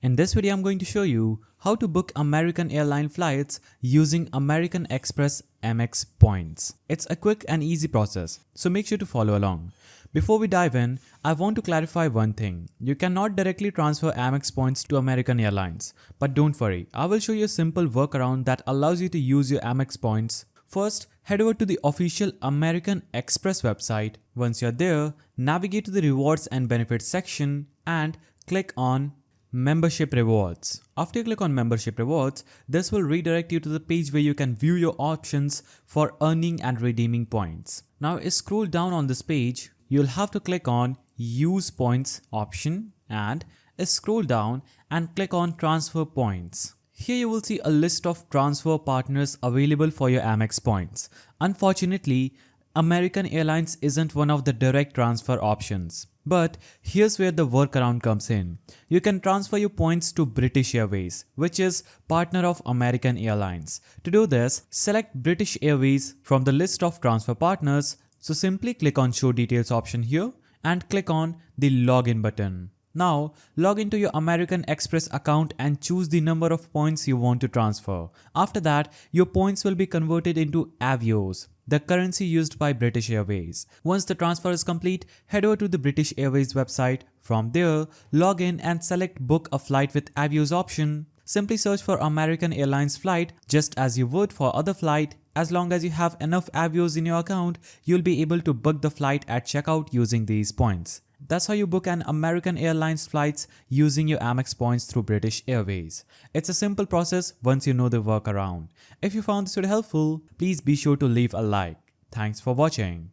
In this video, I'm going to show you how to book American airline flights using American Express Amex points. It's a quick and easy process, so make sure to follow along. Before we dive in, I want to clarify one thing. You cannot directly transfer Amex points to American Airlines. But don't worry, I will show you a simple workaround that allows you to use your Amex points. First, head over to the official American Express website. Once you're there, navigate to the rewards and benefits section and click on Membership Rewards. After you click on Membership Rewards, this will redirect you to the page where you can view your options for earning and redeeming points. Now scroll down on this page, you'll have to click on Use Points option and scroll down and click on Transfer Points. Here you will see a list of transfer partners available for your Amex points. Unfortunately, American Airlines isn't one of the direct transfer options. But here's where the workaround comes in. You can transfer your points to British Airways, which is partner of American Airlines. To do this, select British Airways from the list of transfer partners. So simply click on Show Details option here and click on the Login button. Now, log into your American Express account and choose the number of points you want to transfer. After that, your points will be converted into Avios, the currency used by British Airways. Once the transfer is complete, head over to the British Airways website. From there, log in and select Book a Flight with Avios option. Simply search for American Airlines flight just as you would for other flight. As long as you have enough Avios in your account, you'll be able to book the flight at checkout using these points. That's how you book an American Airlines flights using your Amex points through British Airways. It's a simple process once you know the workaround. If you found this video helpful, please be sure to leave a like. Thanks for watching.